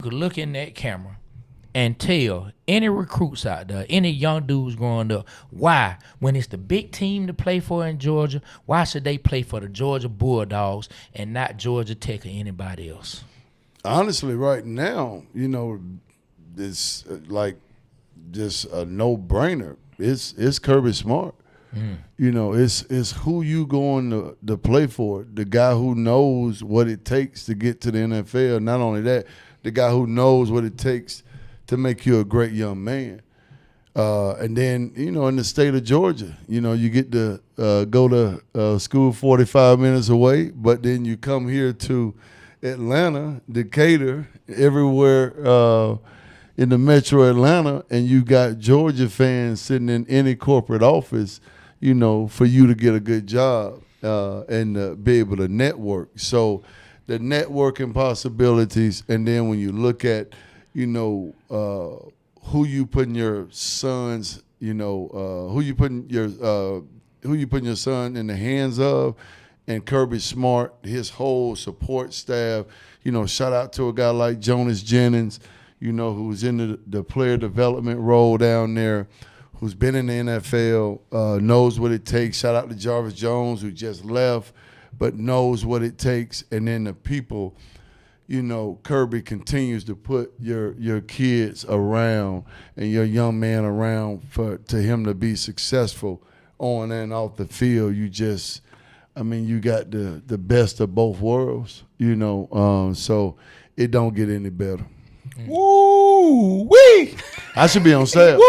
could look in that camera and tell any recruits out there, any young dudes growing up, why, when it's the big team to play for in Georgia, why should they play for the Georgia Bulldogs and not Georgia Tech or anybody else? Honestly, right now, it's like just a no-brainer. It's Kirby Smart. It's who you going to play for. The guy who knows what it takes to get to the NFL. Not only that, the guy who knows what it takes to make you a great young man. And then, in the state of Georgia, you get to go to school 45 minutes away, but then you come here to Atlanta, Decatur, everywhere in the metro Atlanta, and you got Georgia fans sitting in any corporate office, for you to get a good job and be able to network. So the networking possibilities, and then when you look at, who you putting your sons, who you putting your son in the hands of, and Kirby Smart, his whole support staff. Shout out to a guy like Jonas Jennings, who's in the player development role down there, who's been in the NFL, knows what it takes. Shout out to Jarvis Jones, who just left, but knows what it takes. And then the people, Kirby continues to put your kids around and your young man around to him to be successful on and off the field. You got the best of both worlds, so it don't get any better. Woo wee! I should be on sale. Woo!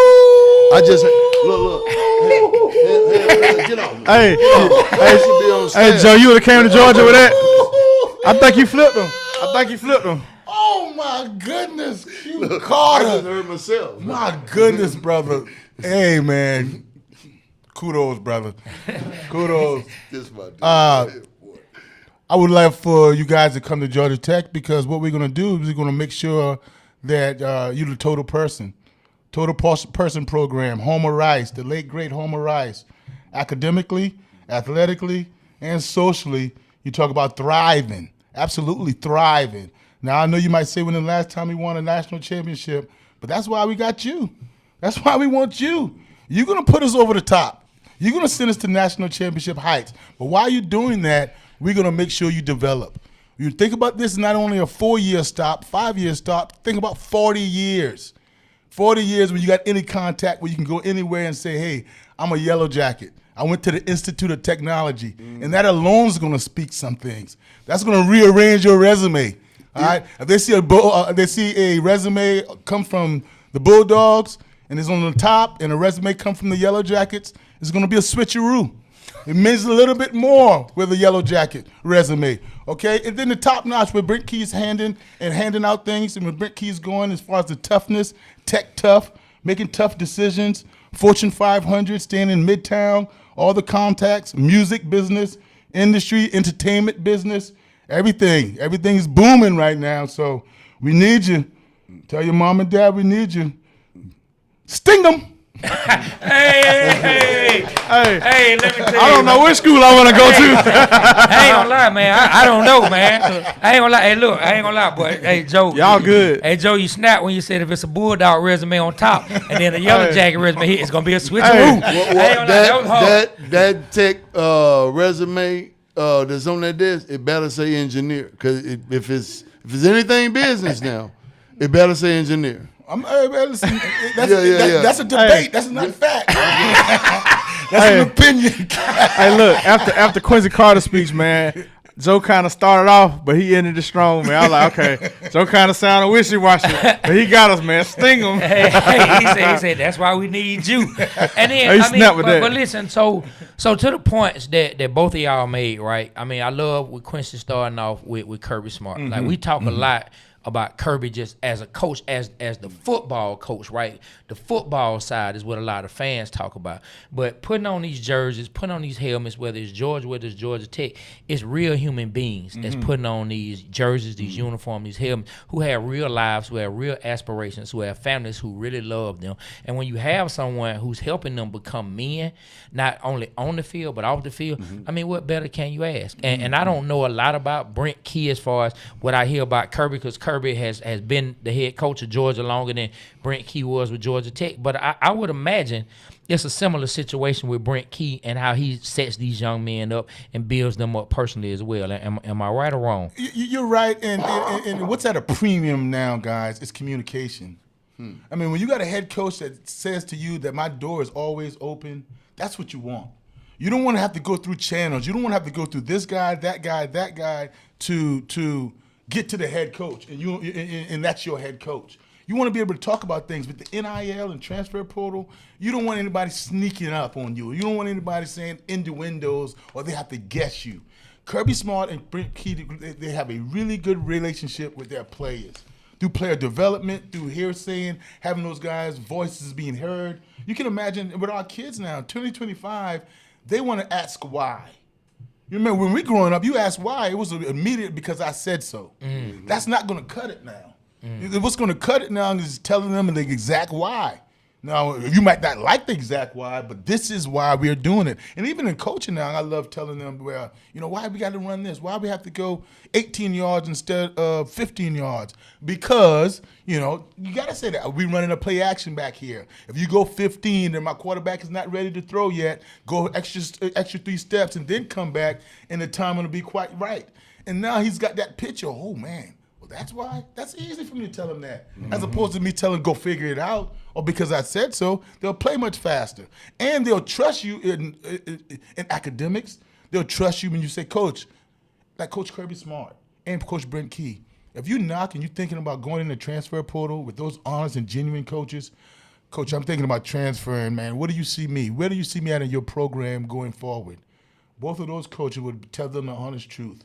I just look. Hey, get off me. Hey, I should be on sale. hey, Joe, you would have came to Georgia with that. I think you flipped him. Oh my goodness, I Carter. just heard myself. My goodness, brother. Hey, man. Kudos, brother. Kudos. This my dude. I would like for you guys to come to Georgia Tech, because what we're going to do is we're going to make sure that you're the total person. Total person program. Homer Rice, the late, great Homer Rice. Academically, athletically, and socially, you talk about thriving. Absolutely thriving. Now, I know you might say when the last time we won a national championship, but that's why we got you. That's why we want you. You're going to put us over the top. You're going to send us to national championship heights. But while you're doing that, we're going to make sure you develop. You think about this, not only a 4-year stop, 5-year stop, think about 40 years. 40 years when you got any contact where you can go anywhere and say, hey, I'm a Yellow Jacket. I went to the Institute of Technology. And that alone is going to speak some things. That's going to rearrange your resume. All right? If they see a resume come from the Bulldogs and it's on the top, and a resume come from the Yellow Jackets, it's going to be a switcheroo. It means a little bit more with a Yellow Jacket resume, okay? And then the top notch with Brent Key's handing out things, and with Brent Key's going as far as the toughness, tech tough, making tough decisions, Fortune 500, staying in Midtown, all the contacts, music business, industry, entertainment business, everything. Everything's booming right now, so we need you. Tell your mom and dad we need you. Sting them. Hey, let me tell you. I don't know which school I want to go to. I ain't gonna lie, man. I don't know, man. I ain't gonna lie. Hey, look, I ain't gonna lie, boy. Hey, Joe. Y'all good. Hey, Joe, you snapped when you said if it's a Bulldog resume on top and then a Yellow Jacket resume here, it's gonna be a switcheroo. That tech resume that's on that desk, it better say engineer. Because if it's anything business now, it better say engineer. That's a debate. That's not a fact. That's an opinion. Hey, look, after Quincy Carter's speech, man, Joe kind of started off, but he ended it strong, man. I was like, okay, Joe kind of sounded wishy-washy, but he got us, man. Sting him. He said, that's why we need you. And then, but listen, so to the points that both of y'all made, right? I mean, I love with Quincy starting off with Kirby Smart. Mm-hmm. Like, we talk a lot about Kirby just as a coach, as the football coach, right? The football side is what a lot of fans talk about. But putting on these jerseys, putting on these helmets, whether it's Georgia, whether it's Georgia Tech, it's real human beings that's putting on these jerseys, these uniforms, these helmets, who have real lives, who have real aspirations, who have families who really love them. And when you have someone who's helping them become men, not only on the field, but off the field, I mean, what better can you ask? And I don't know a lot about Brent Key as far as what I hear about Kirby, because Kirby has been the head coach of Georgia longer than Brent Key was with Georgia Tech. But I would imagine it's a similar situation with Brent Key and how he sets these young men up and builds them up personally as well. Am I right or wrong? You're right. And what's at a premium now, guys, is communication. I mean, when you got a head coach that says to you that my door is always open, that's what you want. You don't want to have to go through channels. You don't want to have to go through this guy, that guy to get to the head coach, and that's your head coach. You want to be able to talk about things. With the NIL and transfer portal, you don't want anybody sneaking up on you. You don't want anybody saying innuendos or they have to guess you. Kirby Smart and Brent Key, they have a really good relationship with their players. Through player development, through hearsaying, having those guys' voices being heard. You can imagine with our kids now, 2025, they want to ask why. You remember when we growing up, you asked why, it was immediate because I said so. Mm-hmm. That's not going to cut it now. Mm-hmm. What's going to cut it now is telling them the exact why. Now, you might not like the exact why, but this is why we're doing it. And even in coaching now, I love telling them, well, why we got to run this? Why we have to go 18 yards instead of 15 yards? Because, you got to say that. We're running a play action back here. If you go 15 and my quarterback is not ready to throw yet, go extra 3 steps and then come back, and the time will be quite right. And now he's got that picture. Oh, man. That's why. That's easy for me to tell them that. Mm-hmm. As opposed to me telling them, go figure it out, or because I said so, they'll play much faster. And they'll trust you in academics. They'll trust you when you say, Coach, like Coach Kirby Smart and Coach Brent Key. If you knock and you're thinking about going in the transfer portal with those honest and genuine coaches, Coach, I'm thinking about transferring, man. Where do you see me? Where do you see me at in your program going forward? Both of those coaches would tell them the honest truth.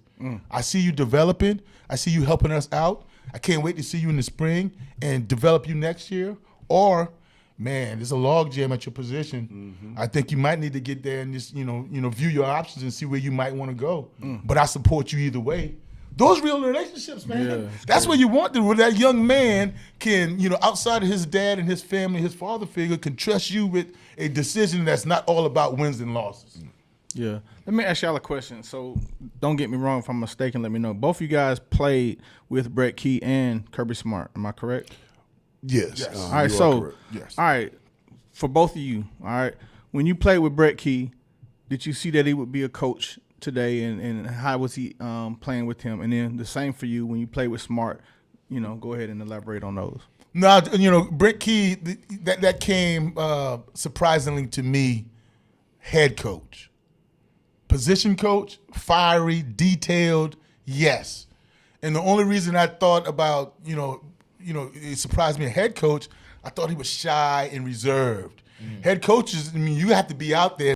I see you developing. I see you helping us out. I can't wait to see you in the spring and develop you next year. Or, man, there's a log jam at your position. Mm-hmm. I think you might need to get there and just, view your options and see where you might want to go. But I support you either way. Those real relationships, man. Yeah, that's what you want to, where that young man can, outside of his dad and his family, his father figure, can trust you with a decision that's not all about wins and losses. Yeah. Let me ask y'all a question. So don't get me wrong if I'm mistaken. Let me know. Both of you guys played with Brent Key and Kirby Smart. Am I correct? Yes. All right. So, yes. All right. For both of you, all right, when you played with Brent Key, did you see that he would be a coach today, and how was he playing with him? And then the same for you when you played with Smart. Go ahead and elaborate on those. No, Brent Key, that came surprisingly to me, head coach. Position coach, fiery, detailed, yes. And the only reason I thought about, it surprised me, a head coach, I thought he was shy and reserved. Head coaches, you have to be out there.